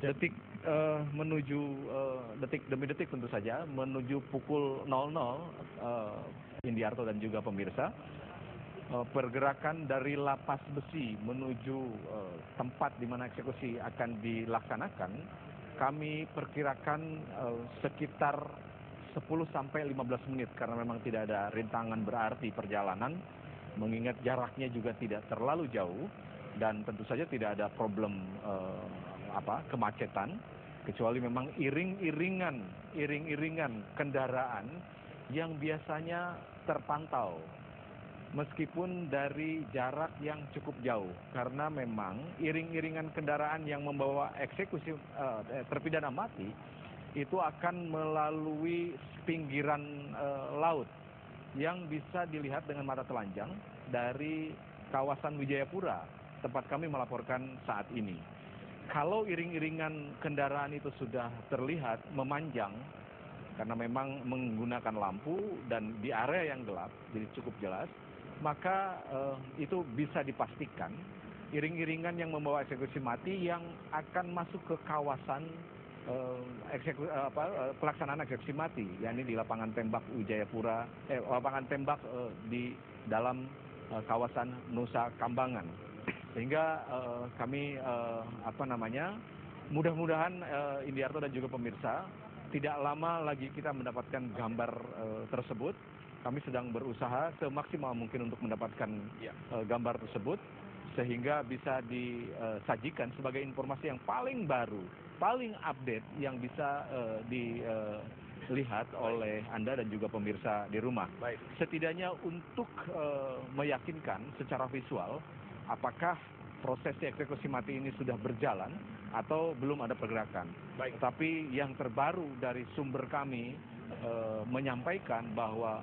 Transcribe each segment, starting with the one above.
detik menuju detik demi detik tentu saja menuju pukul 00 Indiarto dan juga pemirsa, pergerakan dari lapas besi menuju tempat di mana eksekusi akan dilaksanakan kami perkirakan sekitar 10 sampai 15 menit karena memang tidak ada rintangan berarti perjalanan, mengingat jaraknya juga tidak terlalu jauh dan tentu saja tidak ada problem kemacetan, kecuali memang iring-iringan kendaraan yang biasanya terpantau meskipun dari jarak yang cukup jauh, karena memang iring-iringan kendaraan yang membawa eksekusi terpidana mati itu akan melalui pinggiran laut yang bisa dilihat dengan mata telanjang dari kawasan Wijayapura, tempat kami melaporkan saat ini. Kalau iring-iringan kendaraan itu sudah terlihat memanjang, karena memang menggunakan lampu dan di area yang gelap, jadi cukup jelas, maka itu bisa dipastikan iring-iringan yang membawa eksekusi mati yang akan masuk ke kawasan pelaksanaan eksekusi mati, yakni di lapangan tembak Wijayapura, lapangan tembak di dalam kawasan Nusa Kambangan. Sehingga kami mudah-mudahan Indiarto dan juga pemirsa tidak lama lagi kita mendapatkan gambar tersebut. Kami sedang berusaha semaksimal mungkin untuk mendapatkan gambar tersebut sehingga bisa disajikan sebagai informasi yang paling baru, paling update yang bisa dilihat oleh Anda dan juga pemirsa di rumah. Baik. Setidaknya untuk meyakinkan secara visual apakah proses eksekusi mati ini sudah berjalan atau belum ada pergerakan. Baik. Tapi yang terbaru dari sumber kami menyampaikan bahwa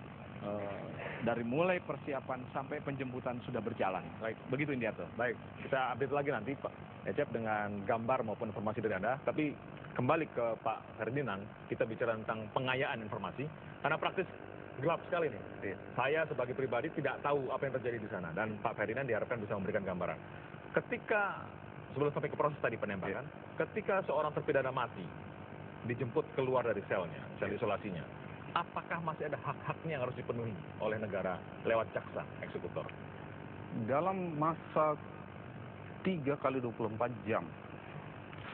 dari mulai persiapan sampai penjemputan sudah berjalan. Baik. Begitu Indiarto. Baik, kita update lagi nanti Pak Ecep dengan gambar maupun informasi dari Anda. Tapi kembali ke Pak Ferdinand, kita bicara tentang pengayaan informasi. Karena praktis gelap sekali nih. Saya sebagai pribadi tidak tahu apa yang terjadi di sana. Dan Pak Ferdinand diharapkan bisa memberikan gambaran. Ketika, sebelum sampai ke proses tadi penembakan, ketika seorang terpidana mati dijemput keluar dari selnya, sel isolasinya, apakah masih ada hak-haknya yang harus dipenuhi oleh negara lewat jaksa eksekutor? Dalam masa 3 kali 24 jam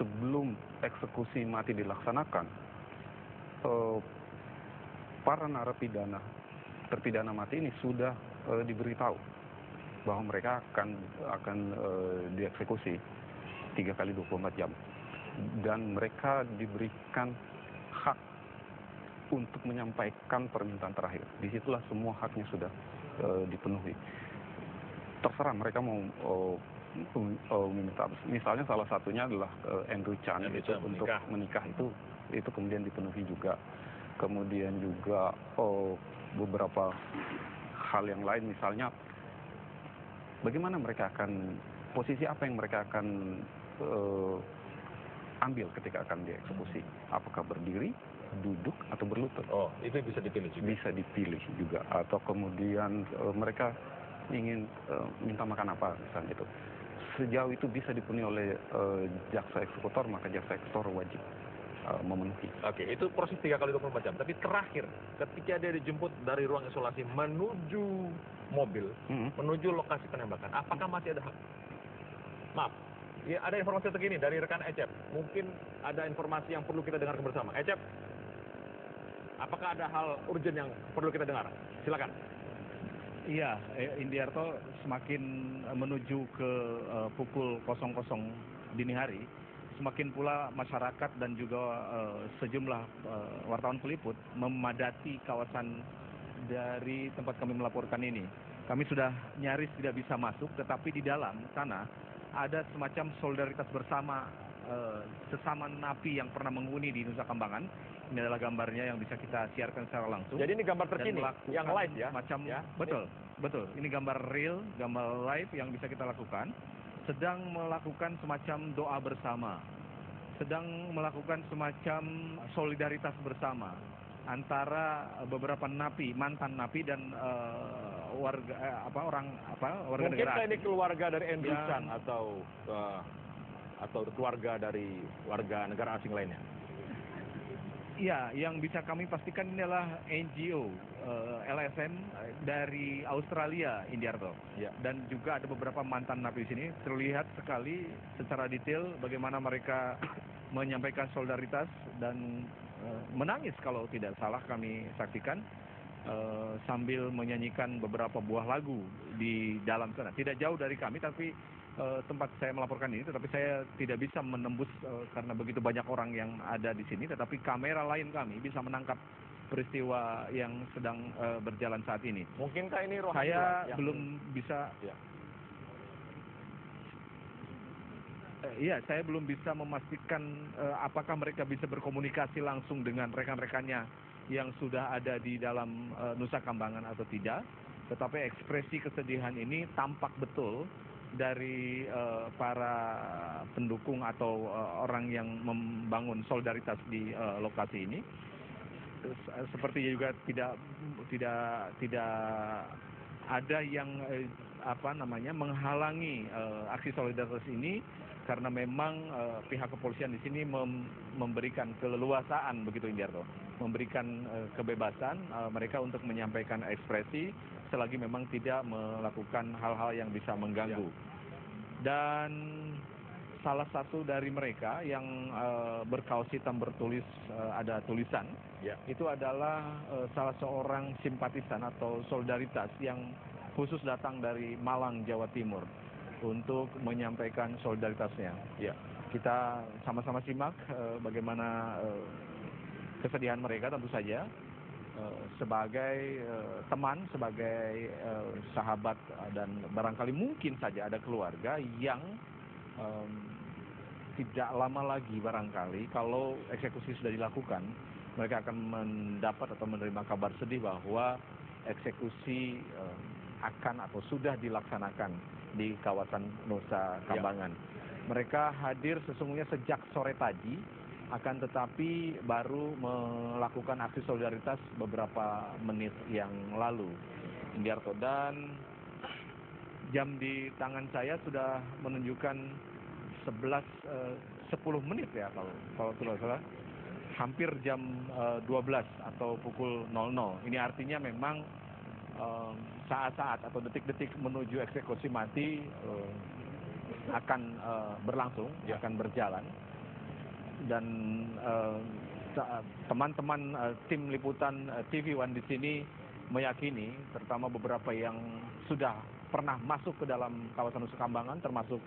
sebelum eksekusi mati dilaksanakan, para narapidana terpidana mati ini sudah diberitahu bahwa mereka akan dieksekusi 3 kali 24 jam dan mereka diberikan hak untuk menyampaikan permintaan terakhir. Disitulah semua haknya sudah dipenuhi. Terserah mereka mau meminta. Misalnya salah satunya adalah Andrew Chan itu untuk menikah itu kemudian dipenuhi juga. Kemudian juga beberapa hal yang lain, misalnya bagaimana mereka akan, posisi apa yang mereka akan ambil ketika akan dieksekusi. Apakah berdiri, duduk, atau berlutut. Oh, itu bisa dipilih juga? Bisa dipilih juga. Atau kemudian mereka ingin minta makan apa, misalnya itu. Sejauh itu bisa dipenuhi oleh jaksa eksekutor, maka jaksa eksekutor wajib memenuhi. Oke, itu proses 3 kali 24 jam. Tapi terakhir, ketika dia dijemput dari ruang isolasi menuju mobil, menuju lokasi penembakan, apakah masih ada hak? Maaf, ya ada informasi terkini dari rekan Ecep. Mungkin ada informasi yang perlu kita dengar bersama. Ecep, apakah ada hal urgent yang perlu kita dengar? Silakan. Iya, Indiarto, semakin menuju ke pukul 00 dini hari, semakin pula masyarakat dan juga sejumlah wartawan peliput memadati kawasan dari tempat kami melaporkan ini. Kami sudah nyaris tidak bisa masuk, tetapi di dalam sana ada semacam solidaritas bersama sesama napi yang pernah menghuni di Nusa Kambangan. Ini adalah gambarnya yang bisa kita siarkan secara langsung. Jadi ini gambar terkini, yang live ya? Betul. Ini gambar real, gambar live yang bisa kita lakukan. Sedang melakukan semacam doa bersama, sedang melakukan semacam solidaritas bersama antara beberapa napi, mantan napi dan warga negara. Mungkin ini keluarga dari Andrew Chan atau atau keluarga dari warga negara asing lainnya? Ya, yang bisa kami pastikan ini adalah NGO, LSM dari Australia, Indiarto. Ya. Dan juga ada beberapa mantan napi di sini. Terlihat sekali secara detail bagaimana mereka menyampaikan solidaritas dan menangis kalau tidak salah kami saksikan sambil menyanyikan beberapa buah lagu di dalam sana. Tidak jauh dari kami, tapi tempat saya melaporkan ini, tetapi saya tidak bisa menembus karena begitu banyak orang yang ada di sini, tetapi kamera lain kami bisa menangkap peristiwa yang sedang berjalan saat ini. Mungkinkah ini rohani? Saya belum bisa. Ya. Iya, saya belum bisa memastikan apakah mereka bisa berkomunikasi langsung dengan rekan-rekannya yang sudah ada di dalam Nusa Kambangan atau tidak. Tetapi ekspresi kesedihan ini tampak betul dari para pendukung atau orang yang membangun solidaritas di lokasi ini. Seperti juga tidak ada yang menghalangi aksi solidaritas ini, karena memang pihak kepolisian di sini memberikan keleluasaan, begitu Indiarto, memberikan kebebasan mereka untuk menyampaikan ekspresi selagi memang tidak melakukan hal-hal yang bisa mengganggu. Dan salah satu dari mereka yang berkaos hitam bertulis ada tulisan, itu adalah salah seorang simpatisan atau solidaritas yang khusus datang dari Malang, Jawa Timur untuk menyampaikan solidaritasnya. Ya, kita sama-sama simak bagaimana kesedihan mereka tentu saja. Sebagai teman, sebagai sahabat, dan barangkali mungkin saja ada keluarga yang tidak lama lagi barangkali kalau eksekusi sudah dilakukan, mereka akan mendapat atau menerima kabar sedih bahwa eksekusi akan atau sudah dilaksanakan di kawasan Nusa Kambangan. Mereka hadir sesungguhnya sejak sore tadi, akan tetapi baru melakukan aksi solidaritas beberapa menit yang lalu, Indiarto. Dan jam di tangan saya sudah menunjukkan 10 menit ya, kalau tidak salah, hampir jam 12 atau pukul 00. Ini artinya memang saat-saat atau detik-detik menuju eksekusi mati akan berlangsung, akan berjalan. Dan teman-teman tim liputan TV One di sini meyakini, terutama beberapa yang sudah pernah masuk ke dalam kawasan Nusa Kambangan, termasuk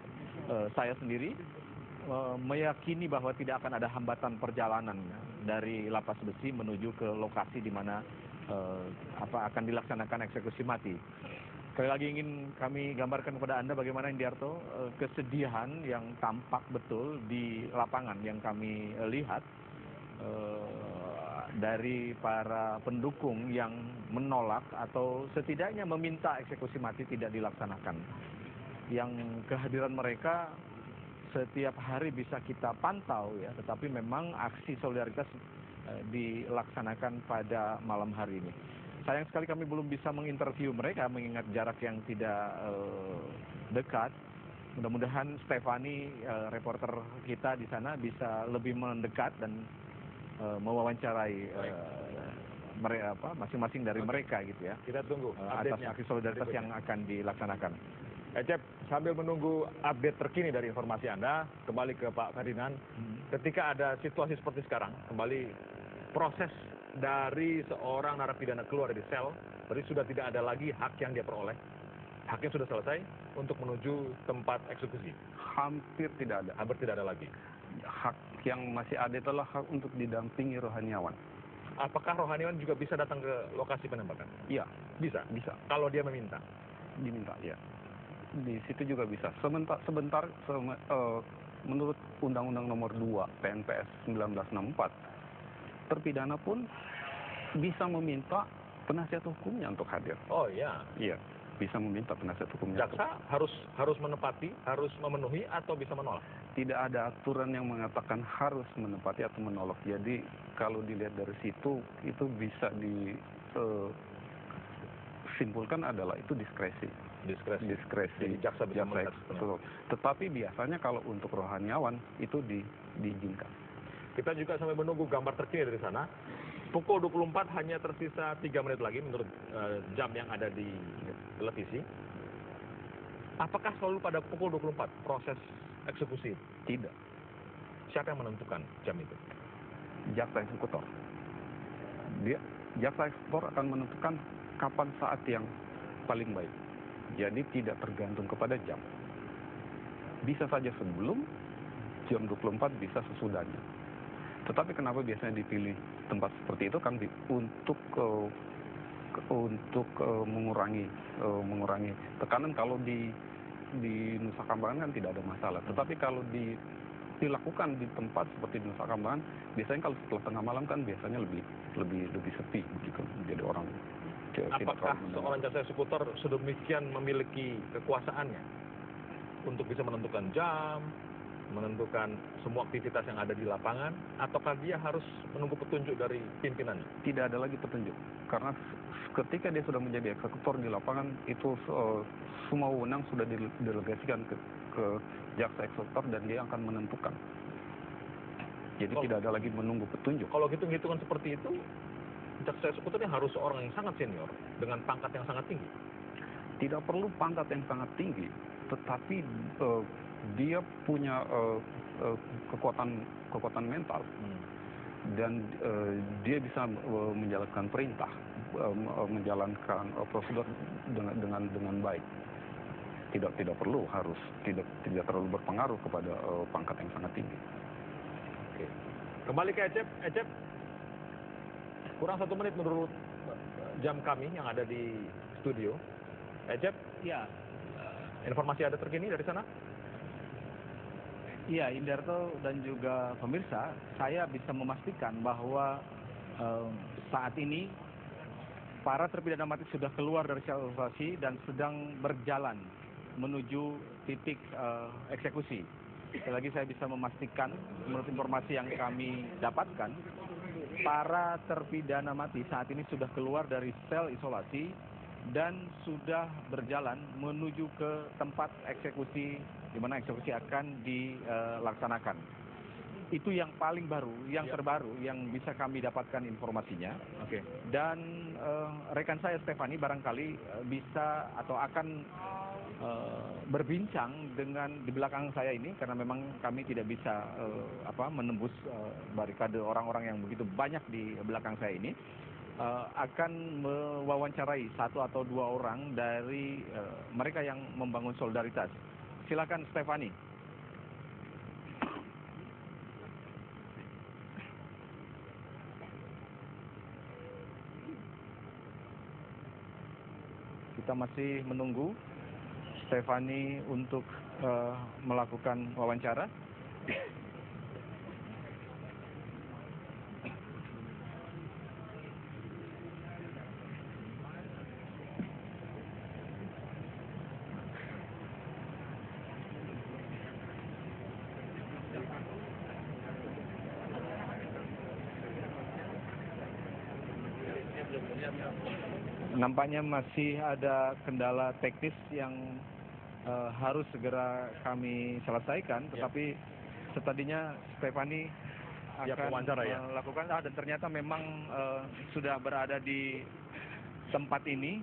saya sendiri, meyakini bahwa tidak akan ada hambatan perjalanan dari Lapas Besi menuju ke lokasi di mana akan dilaksanakan eksekusi mati. Sekali lagi ingin kami gambarkan kepada Anda bagaimana, Indiarto, kesedihan yang tampak betul di lapangan yang kami lihat dari para pendukung yang menolak atau setidaknya meminta eksekusi mati tidak dilaksanakan. Yang kehadiran mereka setiap hari bisa kita pantau ya, tetapi memang aksi solidaritas dilaksanakan pada malam hari ini. Sayang sekali kami belum bisa menginterview mereka mengingat jarak yang tidak dekat. Mudah-mudahan Stefani, reporter kita di sana, bisa lebih mendekat dan mewawancarai masing-masing dari mereka gitu ya. Kita tunggu atas aksi solidaritas yang akan dilaksanakan. Ecep, sambil menunggu update terkini dari informasi Anda, kembali ke Pak Ferdinand. Ketika ada situasi seperti sekarang, kembali proses dari seorang narapidana keluar dari sel, berarti sudah tidak ada lagi hak yang dia peroleh. Haknya sudah selesai untuk menuju tempat eksekusi. Hampir tidak ada. Hampir tidak ada lagi. Hak yang masih ada itulah hak untuk didampingi rohaniawan. Apakah rohaniawan juga bisa datang ke lokasi penembakan? Iya, bisa. Bisa. Kalau dia meminta? Diminta, ya. Di situ juga bisa. Menurut Undang-Undang Nomor 2 PNPS 1964, terpidana pun bisa meminta penasihat hukumnya untuk hadir. Oh iya. Iya, bisa meminta penasihat hukumnya. Jaksa harus menepati, harus memenuhi, atau bisa menolak? Tidak ada aturan yang mengatakan harus menepati atau menolak. Jadi kalau dilihat dari situ, itu bisa disimpulkan adalah itu diskresi. diskresi. Jadi jaksa bisa melihat. Tetapi biasanya kalau untuk rohaniawan itu diizinkan. Kita juga sampai menunggu gambar terkini dari sana. Pukul 24 hanya tersisa 3 menit lagi menurut jam yang ada di televisi. Apakah selalu pada pukul 24 proses eksekusi? Tidak. Siapa yang menentukan jam itu? Jaksa eksekutor. Jaksa eksekutor akan menentukan kapan saat yang paling baik. Jadi tidak tergantung kepada jam. Bisa saja sebelum jam 24, bisa sesudahnya. Tetapi kenapa biasanya dipilih tempat seperti itu kan untuk mengurangi tekanan. Kalau di Nusa Kambangan kan tidak ada masalah. Tetapi kalau dilakukan di tempat seperti di Nusa Kambangan, biasanya kalau setelah tengah malam kan biasanya lebih sepi begitu. Jadi orang apakah seorang jaksa eksekutor sedemikian memiliki kekuasaannya untuk bisa menentukan jam, menentukan semua aktivitas yang ada di lapangan, ataukah dia harus menunggu petunjuk dari pimpinannya? Tidak ada lagi petunjuk, karena ketika dia sudah menjadi eksekutor di lapangan, itu semua wewenang sudah didelegasikan ke jaksa eksekutor dan dia akan menentukan. Jadi tidak ada lagi menunggu petunjuk. Kalau hitung-hitungan seperti itu, jaksa eksekutornya harus seorang yang sangat senior dengan pangkat yang sangat tinggi. Tidak perlu pangkat yang sangat tinggi, tetapi dia punya kekuatan mental dan dia bisa menjalankan perintah, menjalankan prosedur dengan baik. Tidak perlu harus tidak terlalu berpengaruh kepada pangkat yang sangat tinggi. Oke. Kembali ke Ecep. Kurang 1 menit menurut jam kami yang ada di studio. Ecep? Ya. Informasi ada terkini dari sana? Iya, Indarto dan juga pemirsa, saya bisa memastikan bahwa saat ini para terpidana mati sudah keluar dari sel evakuasi dan sedang berjalan menuju titik eksekusi. Sekali lagi saya bisa memastikan menurut informasi yang kami dapatkan, para terpidana mati saat ini sudah keluar dari sel isolasi dan sudah berjalan menuju ke tempat eksekusi di mana eksekusi akan dilaksanakan. Itu yang paling baru, yang terbaru yang bisa kami dapatkan informasinya. Oke. Dan rekan saya Stefani barangkali bisa atau akan berbincang dengan di belakang saya ini karena memang kami tidak bisa menembus barikade orang-orang yang begitu banyak di belakang saya ini. Akan mewawancarai 1 atau 2 orang dari mereka yang membangun solidaritas. Silakan Stefani. Kita masih menunggu Stefani untuk melakukan wawancara. Nampaknya masih ada kendala teknis yang harus segera kami selesaikan, tetapi setadinya Stefani akan melakukan dan ternyata memang sudah berada di tempat ini.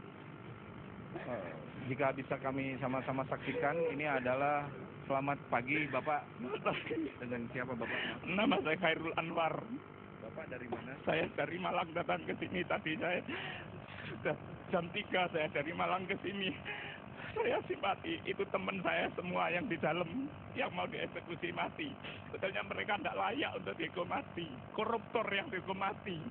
Jika bisa kami sama-sama saksikan, ini adalah selamat pagi Bapak. Dengan siapa Bapak? Nama saya Khairul Anwar. Bapak dari mana? Saya dari Malang datang ke sini tadi. Saya sudah jam 3 saya dari Malang ke sini. Saya simpati, itu teman saya semua yang di dalam yang mau dieksekusi mati. Sebetulnya mereka tidak layak untuk dihukum mati. Koruptor yang dihukum mati.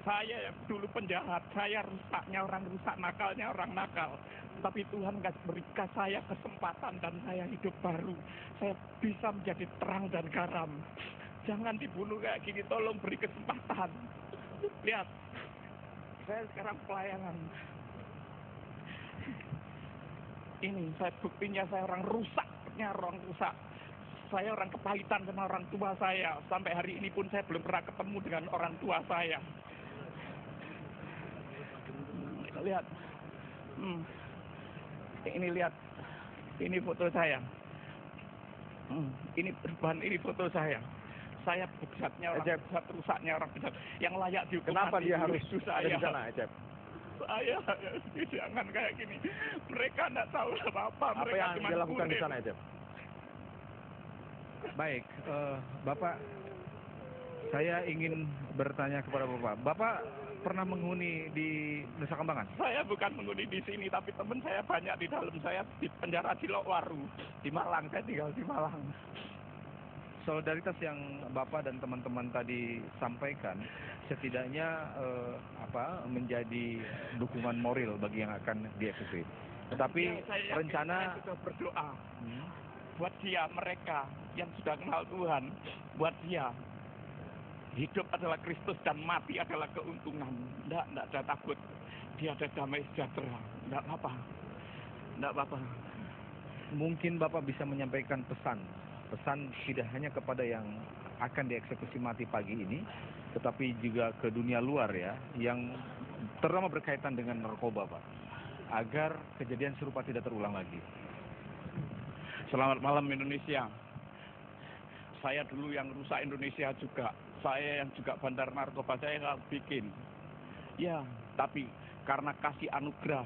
Saya yang dulu penjahat, saya rusaknya orang rusak, nakalnya orang nakal. Tapi Tuhan berikan saya kesempatan dan saya hidup baru. Saya bisa menjadi terang dan garam. Jangan dibunuh kayak gini, tolong beri kesempatan. Lihat, saya sekarang pelayanan. Ini saya buktinya saya orang rusak. Saya orang kepahitan sama orang tua saya. Sampai hari ini pun saya belum pernah ketemu dengan orang tua saya. Lihat, Ini lihat, ini foto saya. Ini perubahan, ini foto saya. Saya bejatnya orang bejat, rusaknya orang bejat. Yang layak dihukum. Kenapa dia harus ada di sana, Ecep? Saya jangan kayak gini. Mereka tidak tahu apa-apa. Apa Mereka yang dilakukan di sana, Ecep? Baik, Bapak, saya ingin bertanya kepada Bapak. Bapak pernah menghuni di Nusa Kambangan? Saya bukan menghuni di sini, tapi teman saya banyak di dalam. Saya di penjara di Lokwaru, di Malang. Saya tinggal di Malang. Solidaritas yang Bapak dan teman-teman tadi sampaikan setidaknya menjadi dukungan moral bagi yang akan dieksekusi. Tetapi saya rencana sudah berdoa buat dia, mereka yang sudah kenal Tuhan, buat dia hidup adalah Kristus dan mati adalah keuntungan. Tidak ada takut. Dia ada damai sejahtera. Tidak apa-apa. Tidak apa-apa. mungkin Bapak bisa menyampaikan pesan tidak hanya kepada yang akan dieksekusi mati pagi ini, tetapi juga ke dunia luar ya, yang terutama berkaitan dengan narkoba, Pak, agar kejadian serupa tidak terulang lagi. Selamat malam Indonesia. Saya dulu yang rusak Indonesia juga. Saya yang juga bandar narkoba, saya nggak bikin. Ya, tapi karena kasih anugerah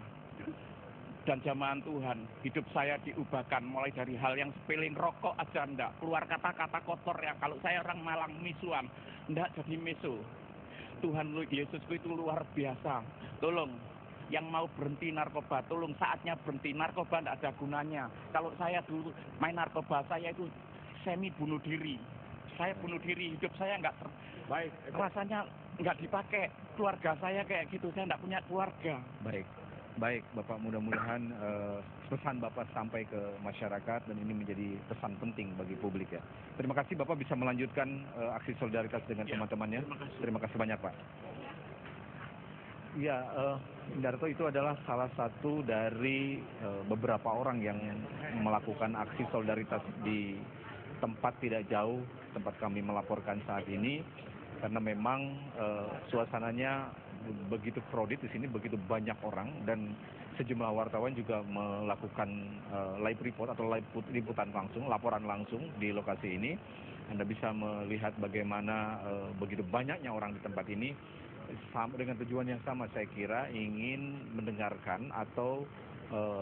dan jamahan Tuhan, hidup saya diubahkan mulai dari hal yang sepele, rokok aja enggak, keluar kata-kata kotor ya. Kalau saya orang Malang misuan, enggak jadi misu. Tuhan Yesusku itu luar biasa. Tolong, yang mau berhenti narkoba, tolong saatnya berhenti. Narkoba enggak ada gunanya. Kalau saya dulu main narkoba, saya itu semi bunuh diri. Saya bunuh diri, hidup saya enggak Baik, rasanya enggak dipakai. Keluarga saya kayak gitu, saya enggak punya keluarga. Baik Bapak, mudah-mudahan pesan Bapak sampai ke masyarakat dan ini menjadi pesan penting bagi publik ya. Terima kasih Bapak bisa melanjutkan aksi solidaritas dengan teman-temannya. Terima kasih banyak Pak. Ya, Darto itu adalah salah satu dari beberapa orang yang melakukan aksi solidaritas di tempat tidak jauh tempat kami melaporkan saat ini, karena memang suasananya begitu crowded di sini, begitu banyak orang, dan sejumlah wartawan juga melakukan live report atau liputan langsung, laporan langsung di lokasi ini. Anda bisa melihat bagaimana begitu banyaknya orang di tempat ini, dengan tujuan yang sama, saya kira ingin mendengarkan atau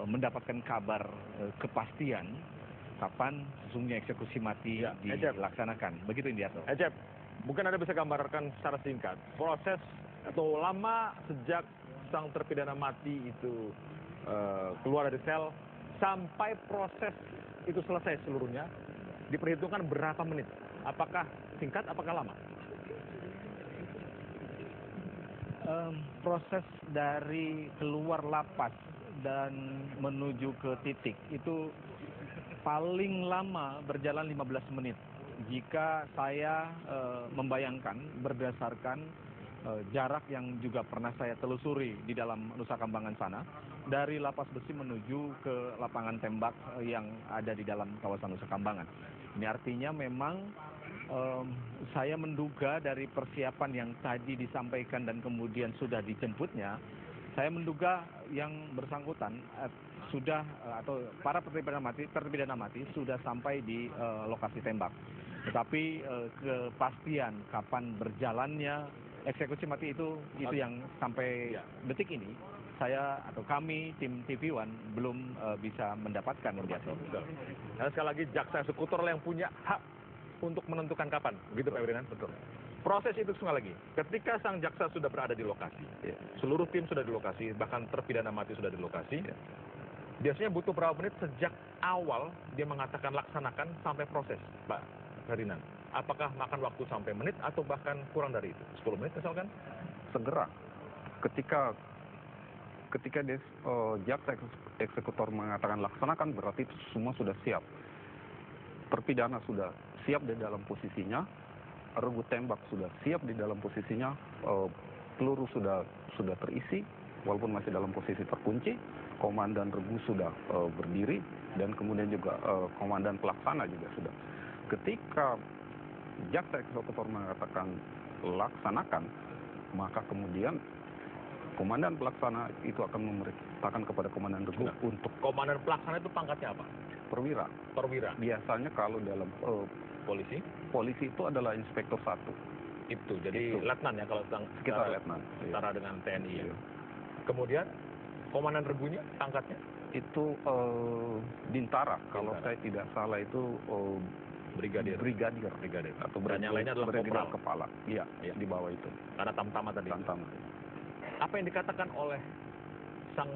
mendapatkan kabar kepastian kapan sesungguhnya eksekusi mati dilaksanakan. Begitu Indiarto. Ecep, mungkin Anda bisa gambarkan secara singkat proses atau lama sejak sang terpidana mati itu keluar dari sel sampai proses itu selesai seluruhnya, diperhitungkan berapa menit? Apakah singkat, apakah lama? Proses dari keluar lapas dan menuju ke titik itu paling lama berjalan 15 menit. Jika saya membayangkan berdasarkan jarak yang juga pernah saya telusuri di dalam Nusa Kambangan sana, dari Lapas Besi menuju ke lapangan tembak yang ada di dalam kawasan Nusa Kambangan. Ini artinya memang saya menduga dari persiapan yang tadi disampaikan dan kemudian sudah dijemputnya, saya menduga yang bersangkutan sudah atau para terpidana mati sudah sampai di lokasi tembak. Tetapi kepastian kapan berjalannya eksekusi mati itu yang sampai detik ini saya atau kami tim TV One belum bisa mendapatkan. Nah, sekali lagi jaksa eksekutor yang punya hak untuk menentukan kapan, begitu Pak Ferdinand? Betul. Proses itu sekali lagi, ketika sang jaksa sudah berada di lokasi, seluruh tim sudah di lokasi, bahkan terpidana mati sudah di lokasi, biasanya butuh berapa menit sejak awal dia mengatakan laksanakan sampai proses, Pak Ferdinand? Apakah makan waktu sampai menit atau bahkan kurang dari itu, 10 menit misalkan? Segera, ketika dia, jaksa eksekutor mengatakan laksanakan, berarti itu semua sudah siap. Terpidana sudah siap di dalam posisinya, regu tembak sudah siap di dalam posisinya, peluru sudah terisi, walaupun masih dalam posisi terkunci, komandan regu sudah berdiri, dan kemudian juga komandan pelaksana juga sudah. Ketika jaksa eksekutor mengatakan laksanakan, maka kemudian Komandan pelaksana itu akan memerintahkan kepada Komandan Regu untuk Komandan pelaksana itu pangkatnya apa? perwira. Perwira. Biasanya kalau dalam Polisi? polisi itu adalah inspektur 1. Itu, jadi Itu. letnan ya kalau Sekitar letnan. setara dengan TNI ya. Iya. Kemudian Komandan Regunya pangkatnya? Itu Bintara, kalau Bintara. saya tidak salah itu Brigadir. brigadir atau Dan yang lainnya adalah brigadir kopral. kepala. Iya, Iya. di bawah itu. Karena tamtama tadi. Tantam. Apa yang dikatakan oleh sang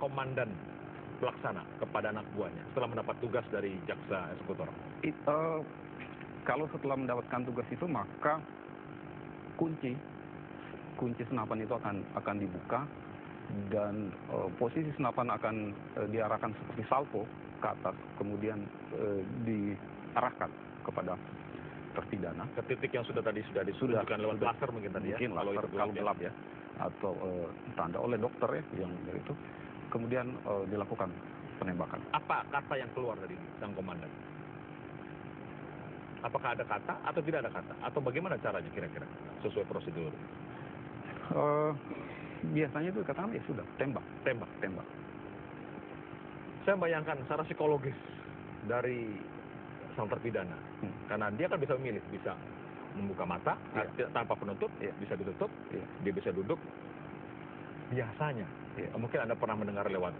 komandan pelaksana kepada anak buahnya setelah mendapat tugas dari jaksa eksekutor? Kalau setelah mendapatkan tugas itu, maka kunci senapan itu akan dibuka, dan posisi senapan akan diarahkan seperti salvo ke atas, kemudian diarahkan kepada terpidana Ke titik yang sudah ditunjukkan lewat laser mungkin tadi ya? mungkin laser kalau gelap ya, atau tanda oleh dokter ya yang itu, kemudian dilakukan penembakan. Apa kata yang keluar dari sang komandan? Apakah ada kata atau tidak ada kata? Atau bagaimana caranya kira-kira sesuai prosedur? Biasanya itu katakan ya sudah, tembak. Saya bayangkan secara psikologis dari sang terpidana, karena dia kan bisa memilih, bisa membuka mata tanpa penutup, bisa ditutup, dia bisa duduk. Biasanya, mungkin Anda pernah mendengar lewat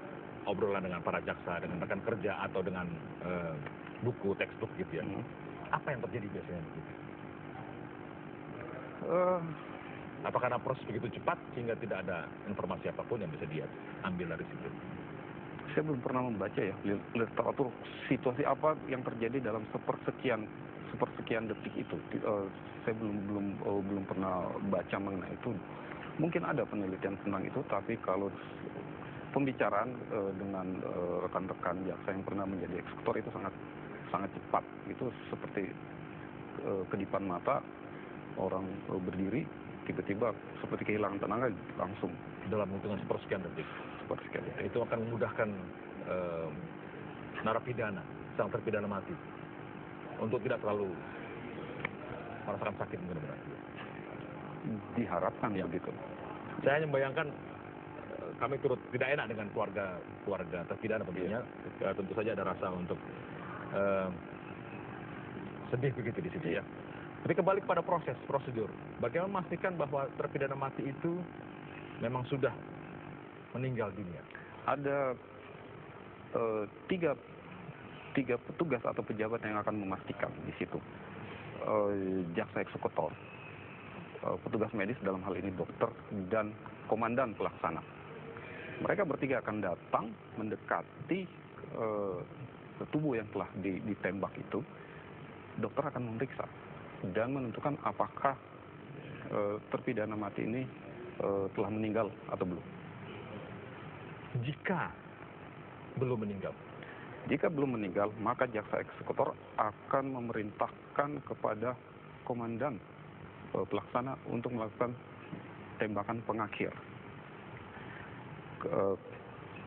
obrolan dengan para jaksa, dengan rekan kerja, atau dengan buku, textbook gitu ya. Apa yang terjadi biasanya begitu? Apakah karena proses begitu cepat sehingga tidak ada informasi apapun yang bisa dia ambil dari situ? Saya belum pernah membaca ya literatur situasi apa yang terjadi dalam sepersekian detik itu. Saya belum pernah baca mengenai itu. Mungkin ada penelitian tentang itu, tapi kalau pembicaraan dengan rekan-rekan jaksa yang pernah menjadi eksekutor itu sangat cepat. Itu seperti kedipan mata, orang berdiri tiba-tiba seperti kehilangan tenaga, langsung Dalam hitungan sepersekian detik. Itu akan memudahkan narapidana, sang terpidana mati, untuk tidak terlalu merasakan sakit benar-benar. Diharapkan begitu. Saya hanya membayangkan kami turut tidak enak dengan keluarga terpidana tentunya. Tentu saja ada rasa untuk sedih begitu di situ ya. Tapi kembali kepada prosedur. Bagaimana memastikan bahwa terpidana mati itu memang sudah meninggal dunia? Ada tiga petugas atau pejabat yang akan memastikan di situ. Jaksa eksekutor, petugas medis dalam hal ini dokter, dan komandan pelaksana. Mereka bertiga akan datang mendekati tubuh yang telah ditembak itu. Dokter akan memeriksa dan menentukan apakah terpidana mati ini telah meninggal atau belum. Jika belum meninggal, maka jaksa eksekutor akan memerintahkan kepada komandan pelaksana untuk melakukan tembakan pengakhir.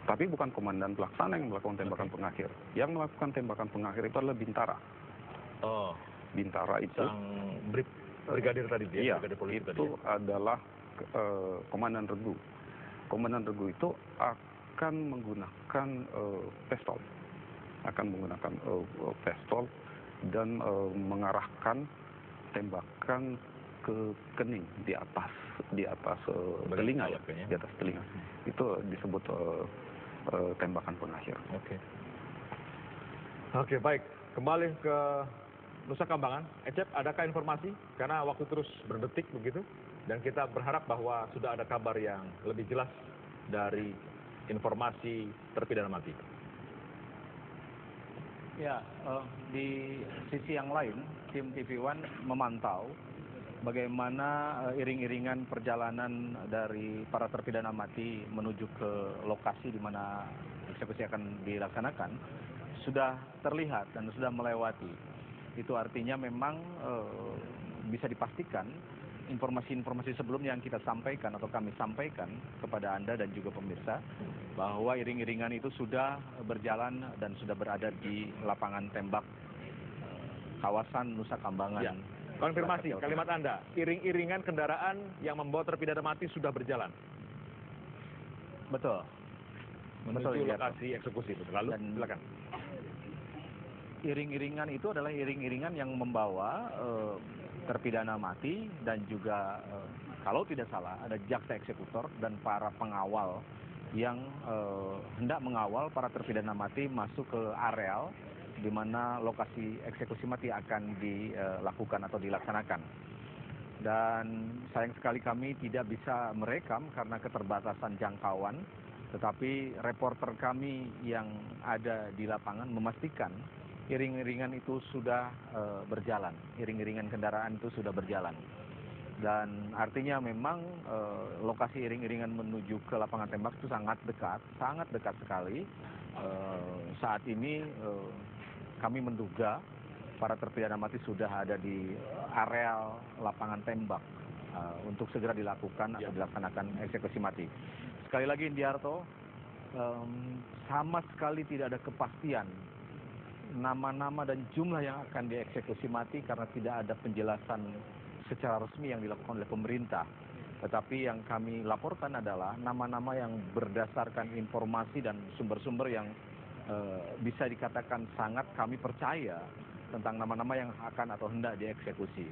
Tapi bukan komandan pelaksana yang melakukan tembakan pengakhir. Yang melakukan tembakan pengakhir itu adalah Bintara. Bintara itu sang brigadir tadi dia, brigadir polisi tadi. Itu adalah komandan Regu. Komandan Regu itu akan menggunakan pistol. Dan mengarahkan tembakan ke kening di atas telinga ya, di atas telinga. Itu disebut tembakan pengakhir. Oke, baik. Kembali ke Nusa Kambangan. Ecep, adakah informasi? Karena waktu terus berdetik begitu, dan kita berharap bahwa sudah ada kabar yang lebih jelas dari informasi terpidana mati. Ya, di sisi yang lain, tim TV One memantau bagaimana iring-iringan perjalanan dari para terpidana mati menuju ke lokasi di mana eksekusi akan dilaksanakan sudah terlihat dan sudah melewati. Itu artinya memang bisa dipastikan informasi-informasi sebelumnya yang kita sampaikan atau kami sampaikan kepada Anda dan juga pemirsa, bahwa iring-iringan itu sudah berjalan dan sudah berada di lapangan tembak kawasan Nusa Kambangan. Ya. Konfirmasi kalimat Anda, iring-iringan kendaraan yang membawa terpidana mati sudah berjalan. Betul. Betul, menuju Indiarto. lokasi eksekusi. Lalu silakan. Iring-iringan itu adalah iring-iringan yang membawa terpidana mati dan juga kalau tidak salah ada jaksa eksekutor dan para pengawal yang hendak mengawal para terpidana mati masuk ke areal di mana lokasi eksekusi mati akan dilakukan atau dilaksanakan. Dan sayang sekali kami tidak bisa merekam karena keterbatasan jangkauan, tetapi reporter kami yang ada di lapangan memastikan iring-iringan itu sudah berjalan, iring-iringan kendaraan itu sudah berjalan. Dan artinya memang lokasi iring-iringan menuju ke lapangan tembak itu sangat dekat sekali. Saat ini kami menduga para terpidana mati sudah ada di areal lapangan tembak untuk segera dilakukan atau dilaksanakan eksekusi mati. Sekali lagi Indiarto, sama sekali tidak ada kepastian nama-nama dan jumlah yang akan dieksekusi mati karena tidak ada penjelasan secara resmi yang dilakukan oleh pemerintah. Tetapi yang kami laporkan adalah nama-nama yang berdasarkan informasi dan sumber-sumber yang bisa dikatakan sangat kami percaya tentang nama-nama yang akan atau hendak dieksekusi.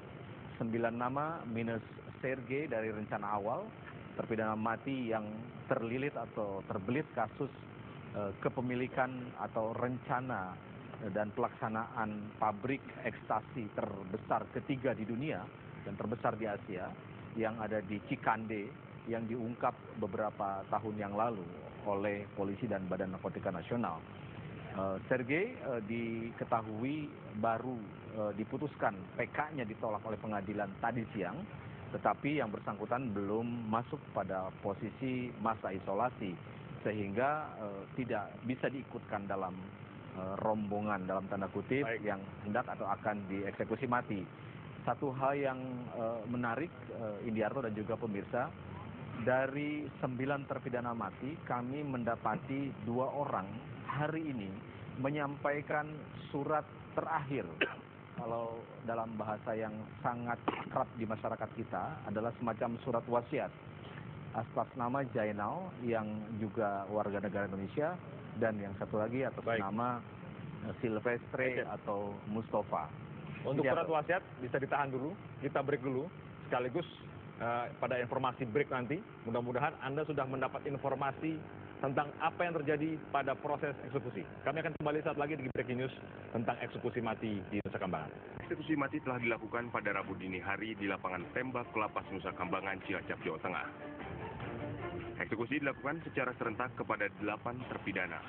9 nama minus Sergei dari rencana awal, terpidana mati yang terlilit atau terbelit kasus kepemilikan atau rencana dan pelaksanaan pabrik ekstasi terbesar ketiga di dunia dan terbesar di Asia yang ada di Cikande yang diungkap beberapa tahun yang lalu oleh polisi dan Badan Narkotika Nasional. Sergei diketahui baru diputuskan PK-nya ditolak oleh pengadilan tadi siang, tetapi yang bersangkutan belum masuk pada posisi masa isolasi sehingga tidak bisa diikutkan dalam rombongan dalam tanda kutip yang hendak atau akan dieksekusi mati. Satu hal yang menarik Indiarto dan juga pemirsa, dari 9 terpidana mati kami mendapati 2 orang hari ini menyampaikan surat terakhir. Kalau dalam bahasa yang sangat akrab di masyarakat kita adalah semacam surat wasiat atas nama Jainal yang juga warga negara Indonesia dan yang satu lagi atas nama Silvestre atau Mustafa. Untuk surat wasiat bisa ditahan dulu, kita break dulu sekaligus pada informasi break nanti. Mudah-mudahan Anda sudah mendapat informasi tentang apa yang terjadi pada proses eksekusi. Kami akan kembali saat lagi di Breaking News tentang eksekusi mati di Nusa Kambangan. Eksekusi mati telah dilakukan pada Rabu dini hari di lapangan tembak Lapas Nusa Kambangan, Cilacap, Jawa Tengah. Eksekusi dilakukan secara serentak kepada 8 terpidana.